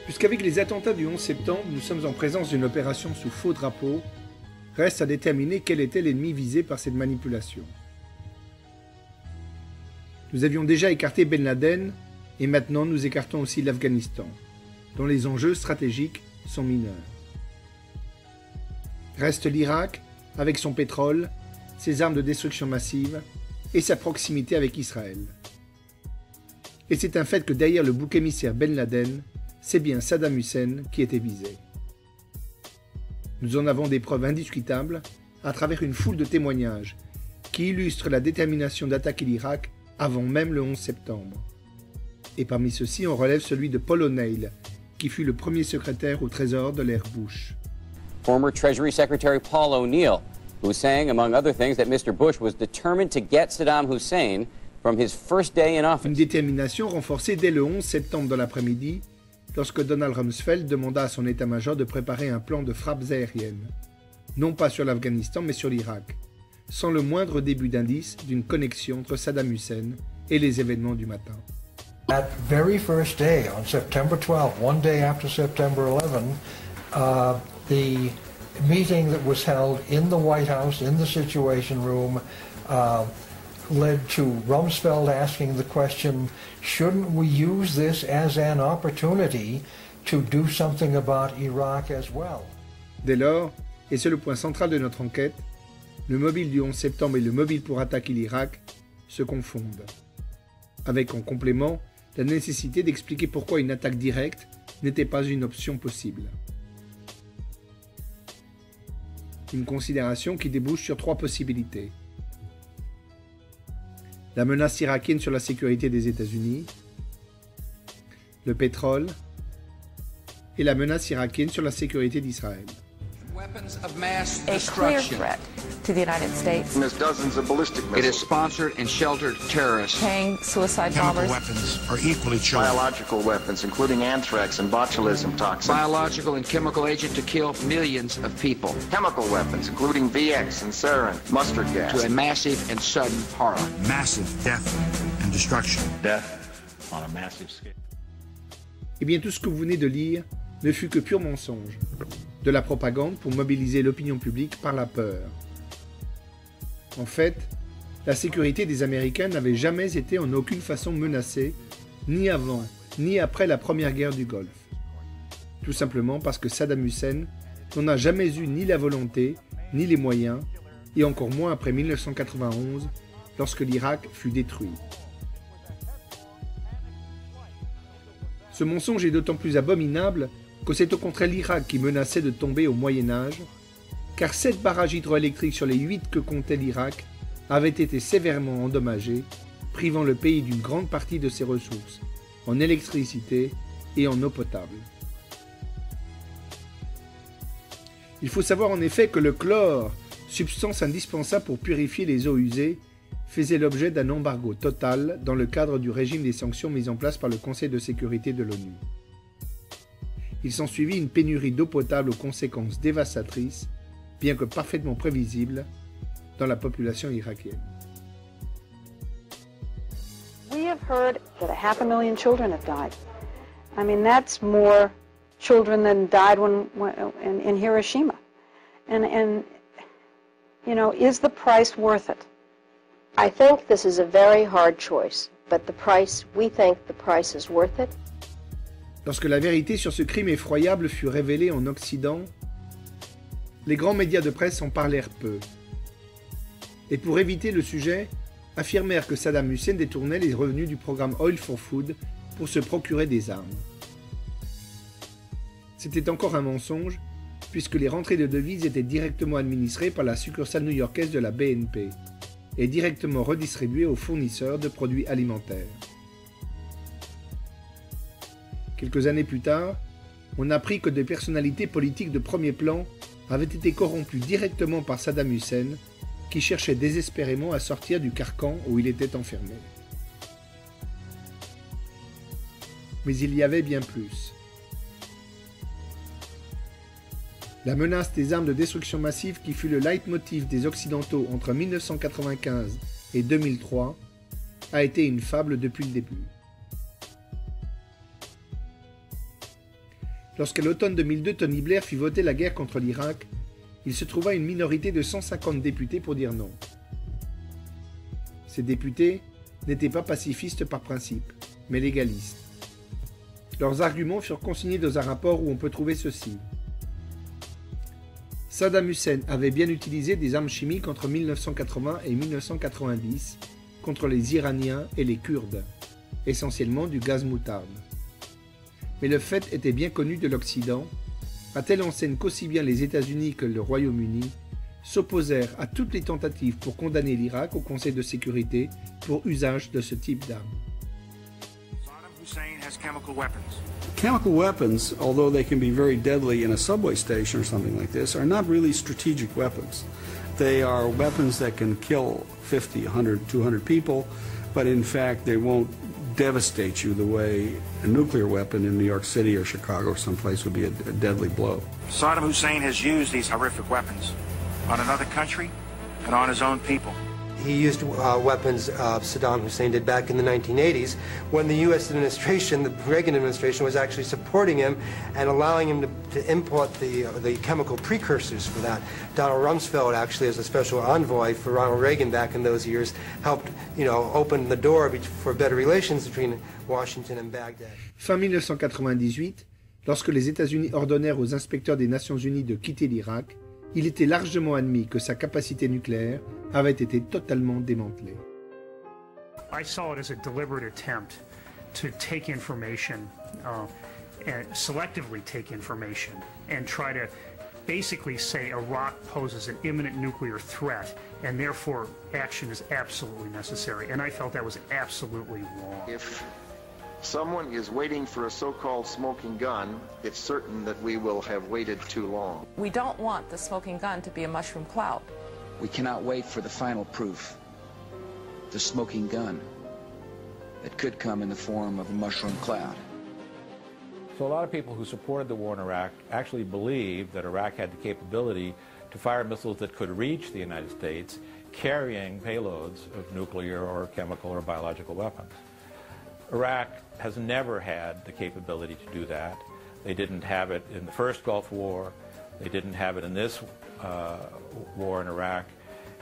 Puisqu'avec les attentats du 11 septembre, nous sommes en présence d'une opération sous faux drapeau, reste à déterminer quel était l'ennemi visé par cette manipulation. Nous avions déjà écarté Ben Laden, et maintenant nous écartons aussi l'Afghanistan, dont les enjeux stratégiques sont mineurs. Reste l'Irak, avec son pétrole, ses armes de destruction massive, et sa proximité avec Israël. Et c'est un fait que derrière le bouc émissaire Ben Laden, c'est bien Saddam Hussein qui était visé. Nous en avons des preuves indiscutables à travers une foule de témoignages qui illustrent la détermination d'attaquer l'Irak avant même le 11 septembre. Et parmi ceux-ci, on relève celui de Paul O'Neill, qui fut le premier secrétaire au Trésor de l'ère Bush. Former Treasury Secretary Paul O'Neill, who saying, among other things, that Mr. Bush was determined to get Saddam Hussein from his first day in office. Une détermination renforcée dès le 11 septembre dans l'après-midi, lorsque Donald Rumsfeld demanda à son état-major de préparer un plan de frappes aériennes, non pas sur l'Afghanistan mais sur l'Irak, sans le moindre début d'indice d'une connexion entre Saddam Hussein et les événements du matin. That very first day, on September 12th, one day after September 11, the meeting that was held in the White House, in the Situation Room, led to Rumsfeld asking the question, shouldn't we use this as an opportunity to do something about Iraq as well? Dès lors, et c'est le point central de notre enquête, le mobile du 11 septembre et le mobile pour attaquer l'Irak se confondent, avec en complément la nécessité d'expliquer pourquoi une attaque directe n'était pas une option possible. Une considération qui débouche sur trois possibilités. La menace irakienne sur la sécurité des États-Unis, le pétrole et la menace irakienne sur la sécurité d'Israël. A clear threat to the United States. There's dozens of ballistic missiles. It has sponsored and sheltered terrorists. Paying suicide Chemical bombers. weapons are equally charged. Biological weapons, including anthrax and botulism toxins. Biological and chemical agent to kill millions of people. Chemical weapons, including VX and sarin, mustard gas. To a massive and sudden horror. Massive death and destruction. Death on a massive scale. Eh bien, tout ce que vous venez de lire ne fut que pur mensonge, de la propagande pour mobiliser l'opinion publique par la peur. En fait, la sécurité des Américains n'avait jamais été en aucune façon menacée, ni avant, ni après la première guerre du Golfe. Tout simplement parce que Saddam Hussein n'en a jamais eu ni la volonté, ni les moyens, et encore moins après 1991, lorsque l'Irak fut détruit. Ce mensonge est d'autant plus abominable que c'est au contraire l'Irak qui menaçait de tomber au Moyen-Âge, car 7 barrages hydroélectriques sur les 8 que comptait l'Irak avaient été sévèrement endommagés, privant le pays d'une grande partie de ses ressources, en électricité et en eau potable. Il faut savoir en effet que le chlore, substance indispensable pour purifier les eaux usées, faisait l'objet d'un embargo total dans le cadre du régime des sanctions mis en place par le Conseil de sécurité de l'ONU. Il s'ensuivit une pénurie d'eau potable aux conséquences dévastatrices, bien que parfaitement prévisibles, dans la population irakienne. We have heard that 500,000 children have died. I mean, that's more children than died in Hiroshima. And you know, is the price worth it? I think this is a very hard choice, but the price, we think the price is worth it. Lorsque la vérité sur ce crime effroyable fut révélée en Occident, les grands médias de presse en parlèrent peu. Et pour éviter le sujet, affirmèrent que Saddam Hussein détournait les revenus du programme Oil for Food pour se procurer des armes. C'était encore un mensonge, puisque les rentrées de devises étaient directement administrées par la succursale new-yorkaise de la BNP et directement redistribuées aux fournisseurs de produits alimentaires. Quelques années plus tard, on apprit que des personnalités politiques de premier plan avaient été corrompues directement par Saddam Hussein, qui cherchait désespérément à sortir du carcan où il était enfermé. Mais il y avait bien plus. La menace des armes de destruction massive qui fut le leitmotiv des Occidentaux entre 1995 et 2003 a été une fable depuis le début. Lorsqu'à l'automne 2002, Tony Blair fit voter la guerre contre l'Irak, il se trouva une minorité de 150 députés pour dire non. Ces députés n'étaient pas pacifistes par principe, mais légalistes. Leurs arguments furent consignés dans un rapport où on peut trouver ceci. Saddam Hussein avait bien utilisé des armes chimiques entre 1980 et 1990 contre les Iraniens et les Kurdes, essentiellement du gaz moutarde. Mais le fait était bien connu de l'Occident, à telle enseigne qu'aussi bien les États-Unis que le Royaume-Uni s'opposèrent à toutes les tentatives pour condamner l'Irak au Conseil de sécurité pour usage de ce type d'armes. Saddam Hussein has chemical weapons. Chemical weapons, although they can be very deadly in a subway station or something like this, are not really strategic weapons. They are weapons that can kill 50, 100, 200 people, but in fact they won't devastate you the way a nuclear weapon in New York City or Chicago or someplace would be a deadly blow. Saddam Hussein has used these horrific weapons on another country and on his own people. He used weapons Saddam Hussein did back in the 1980s when the U.S. administration, the Reagan administration, was actually supporting him and allowing him to import the chemical precursors for that. Donald Rumsfeld, actually, as a special envoy for Ronald Reagan back in those years, helped, open the door for better relations between Washington and Baghdad. Fin 1998, lorsque les États-Unis ordonnèrent aux inspecteurs des Nations Unies de quitter l'Irak, il était largement admis que sa capacité nucléaire avait été totalement démantelée. I saw it as a deliberate attempt to take information and selectively take information and try to basically say Iraq poses an imminent nuclear threat and therefore action is absolutely necessary. And I felt that was absolutely wrong. If someone is waiting for a so-called smoking gun, it's certain that we will have waited too long. We don't want the smoking gun to be a mushroom cloud. We cannot wait for the final proof, the smoking gun, that could come in the form of a mushroom cloud. So a lot of people who supported the war in Iraq actually believed that Iraq had the capability to fire missiles that could reach the United States carrying payloads of nuclear or chemical or biological weapons. Iraq has never had the capability to do that. They didn't have it in the first Gulf War. They didn't have it in this war in Iraq.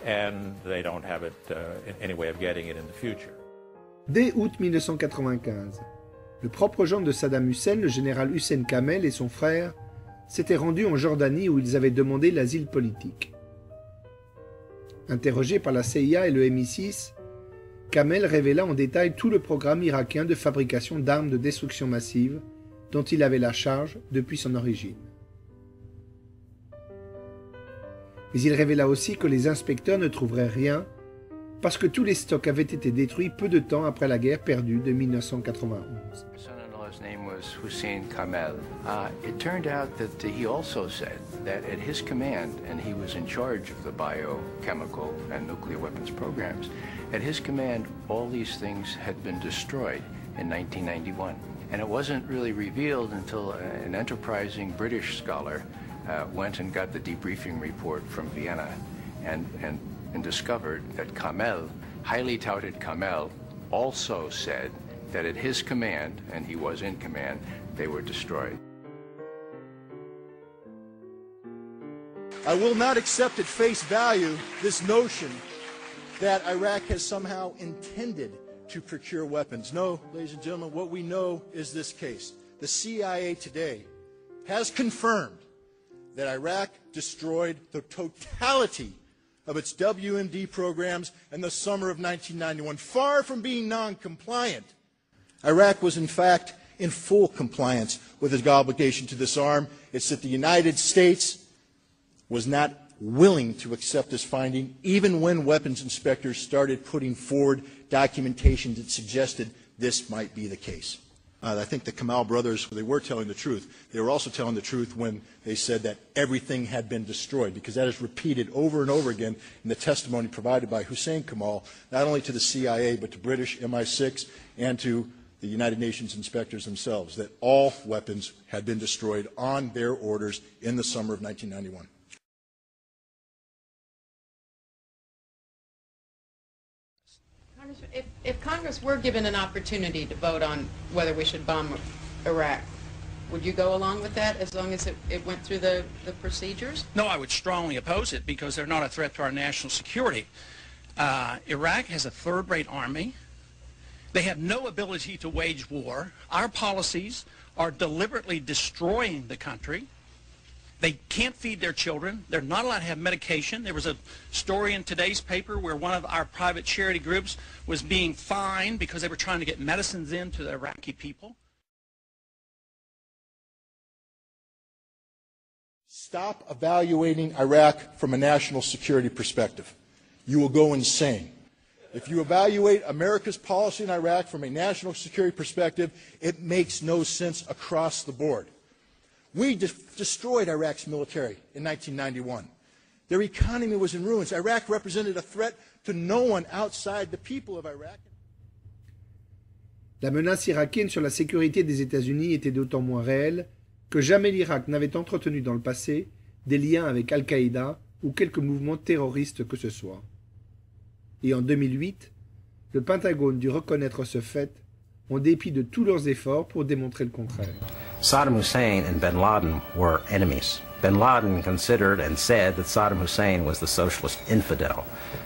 And they don't have it in any way of getting it in the future. Dès août 1995, le propre gendre de Saddam Hussein, le général Hussein Kamel et son frère, s'étaient rendus en Jordanie où ils avaient demandé l'asile politique. Interrogé par la CIA et le MI6, Kamel révéla en détail tout le programme irakien de fabrication d'armes de destruction massive dont il avait la charge depuis son origine. Mais il révéla aussi que les inspecteurs ne trouveraient rien parce que tous les stocks avaient été détruits peu de temps après la guerre perdue de 1991. His name was Hussein Kamel. It turned out that he also said that at his command, and he was in charge of the biochemical and nuclear weapons programs, at his command all these things had been destroyed in 1991. And it wasn't really revealed until an enterprising British scholar went and got the debriefing report from Vienna and discovered that Kamel, highly touted Kamel, also said that at his command, and he was in command, they were destroyed. I will not accept at face value this notion that Iraq has somehow intended to procure weapons. No, ladies and gentlemen, what we know is this case. The CIA today has confirmed that Iraq destroyed the totality of its WMD programs in the summer of 1991, far from being non-compliant. Iraq was, in fact, in full compliance with its obligation to disarm. It's that the United States was not willing to accept this finding, even when weapons inspectors started putting forward documentation that suggested this might be the case. I think the Kamel brothers, they were telling the truth. They were also telling the truth when they said that everything had been destroyed, because that is repeated over and over again in the testimony provided by Hussein Kamel, not only to the CIA, but to British MI6 and to the United Nations inspectors themselves, that all weapons had been destroyed on their orders in the summer of 1991. If Congress were given an opportunity to vote on whether we should bomb Iraq, Would you go along with that as long as it went through the procedures? No, I would strongly oppose it because they're not a threat to our national security. Iraq has a third-rate army. They have no ability to wage war. Our policies are deliberately destroying the country. They can't feed their children. They're not allowed to have medication. There was a story in today's paper where one of our private charity groups was being fined because they were trying to get medicines in to the Iraqi people. Stop evaluating Iraq from a national security perspective. You will go insane. If you evaluate America's policy in Iraq from a national security perspective, it makes no sense across the board. We destroyed Iraq's military in 1991. Their economy was in ruins. Iraq represented a threat to no one outside the people of Iraq. La menace irakienne sur la sécurité des États-Unis était d'autant moins réelle que jamais l'Irak n'avait entretenu dans le passé des liens avec Al-Qaïda ou quelque mouvement terroriste que ce soit. Et en 2008, le Pentagone dut reconnaître ce fait en dépit de tous leurs efforts pour démontrer le contraire. Saddam Hussein and bin Laden were enemies. Bin Laden considered and said that Saddam Hussein was the socialist infidel.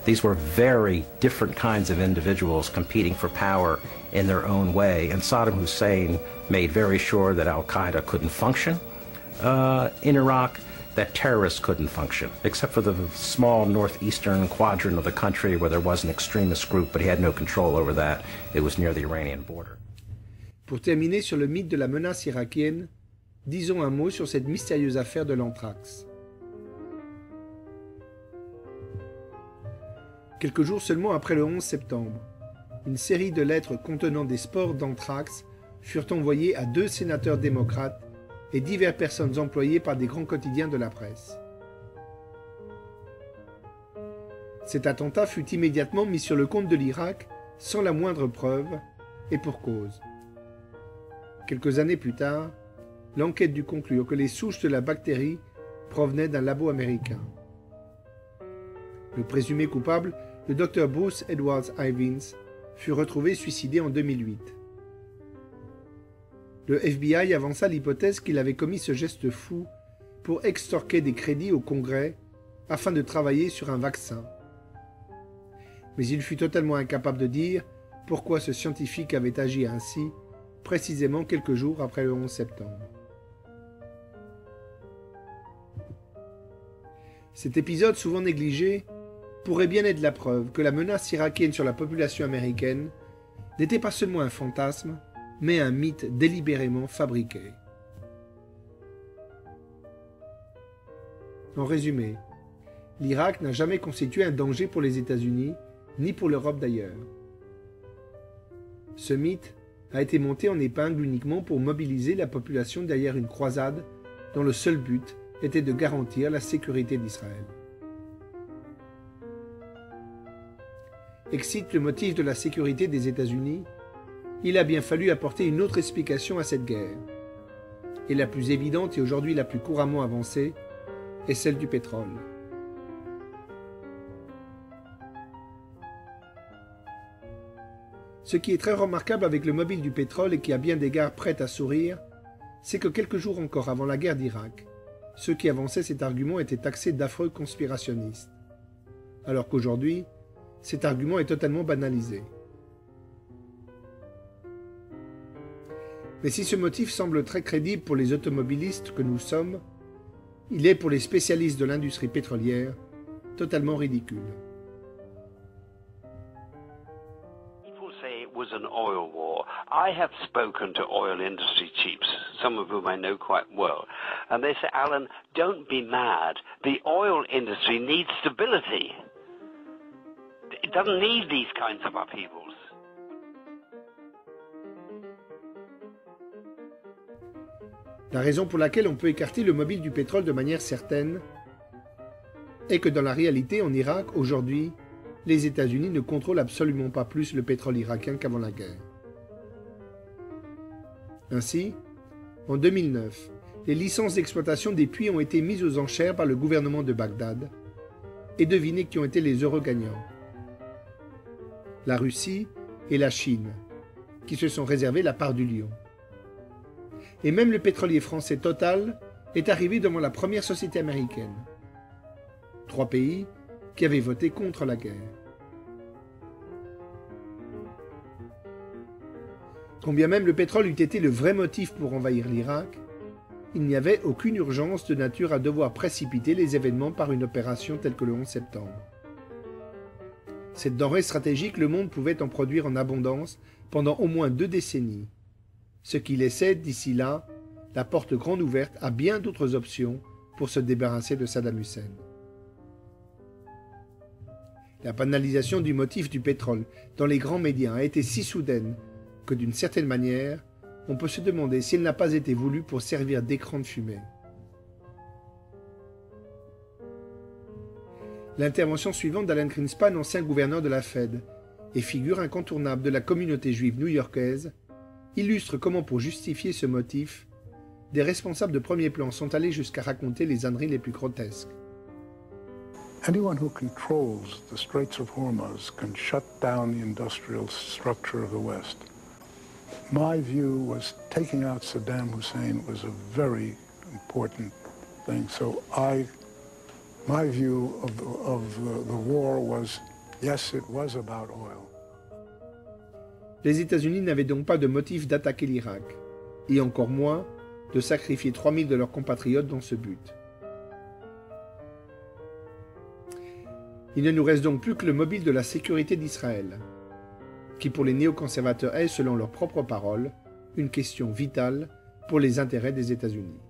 These were very different kinds of individuals competing for power in their own way, and Saddam Hussein made very sure that Al-Qaeda couldn't function in Iraq, that terrorists couldn't function, except for the small northeastern quadrant of the country where there was an extremist group, but he had no control over that. It was near the Iranian border. Pour terminer sur le mythe de la menace irakienne, disons un mot sur cette mystérieuse affaire de l'anthrax. Quelques jours seulement après le 11 septembre, une série de lettres contenant des spores d'anthrax furent envoyées à 2 sénateurs démocrates et diverses personnes employées par des grands quotidiens de la presse. Cet attentat fut immédiatement mis sur le compte de l'Irak sans la moindre preuve et pour cause. Quelques années plus tard, l'enquête dut conclure que les souches de la bactérie provenaient d'un labo américain. Le présumé coupable, le Dr Bruce Edwards Ivins, fut retrouvé suicidé en 2008. Le FBI avança l'hypothèse qu'il avait commis ce geste fou pour extorquer des crédits au Congrès afin de travailler sur un vaccin. Mais il fut totalement incapable de dire pourquoi ce scientifique avait agi ainsi, précisément quelques jours après le 11 septembre. Cet épisode souvent négligé pourrait bien être la preuve que la menace irakienne sur la population américaine n'était pas seulement un fantasme, mais un mythe délibérément fabriqué. En résumé, l'Irak n'a jamais constitué un danger pour les États-Unis, ni pour l'Europe d'ailleurs. Ce mythe a été monté en épingle uniquement pour mobiliser la population derrière une croisade dont le seul but était de garantir la sécurité d'Israël. Excite le motif de la sécurité des États-Unis, il a bien fallu apporter une autre explication à cette guerre. Et la plus évidente et aujourd'hui la plus couramment avancée est celle du pétrole. Ce qui est très remarquable avec le mobile du pétrole et qui a bien d'égards prêt à sourire, c'est que quelques jours encore avant la guerre d'Irak, ceux qui avançaient cet argument étaient taxés d'affreux conspirationnistes, alors qu'aujourd'hui, cet argument est totalement banalisé. Mais si ce motif semble très crédible pour les automobilistes que nous sommes, il est pour les spécialistes de l'industrie pétrolière totalement ridicule. People say it was an oil war. I have spoken to oil industry chiefs, some of whom I know quite well, and they say, Alan, don't be mad. The oil industry needs stability. It doesn't need these kinds of upheavals. La raison pour laquelle on peut écarter le mobile du pétrole de manière certaine est que dans la réalité, en Irak, aujourd'hui, les États-Unis ne contrôlent absolument pas plus le pétrole irakien qu'avant la guerre. Ainsi, en 2009, les licences d'exploitation des puits ont été mises aux enchères par le gouvernement de Bagdad, et devinez qui ont été les heureux gagnants. La Russie et la Chine, qui se sont réservés la part du lion. Et même le pétrolier français Total est arrivé devant la première société américaine. 3 pays qui avaient voté contre la guerre. Quand bien même le pétrole eût été le vrai motif pour envahir l'Irak, il n'y avait aucune urgence de nature à devoir précipiter les événements par une opération telle que le 11 septembre. Cette denrée stratégique, le monde pouvait en produire en abondance pendant au moins 2 décennies, ce qui laissait d'ici là la porte grande ouverte à bien d'autres options pour se débarrasser de Saddam Hussein. La banalisation du motif du pétrole dans les grands médias a été si soudaine que d'une certaine manière, on peut se demander s'il n'a pas été voulu pour servir d'écran de fumée. L'intervention suivante d'Alan Greenspan, ancien gouverneur de la Fed et figure incontournable de la communauté juive new-yorkaise, illustre comment, pour justifier ce motif, des responsables de premier plan sont allés jusqu'à raconter les âneries les plus grotesques. Anyone who controls the Straits of Hormuz can shut down the industrial structure of the West. My view was taking out Saddam Hussein was a very important thing. So my view of the war was, yes, it was about oil. Les États-Unis n'avaient donc pas de motif d'attaquer l'Irak, et encore moins de sacrifier 3000 de leurs compatriotes dans ce but. Il ne nous reste donc plus que le mobile de la sécurité d'Israël, qui pour les néoconservateurs est, selon leurs propres paroles, une question vitale pour les intérêts des États-Unis.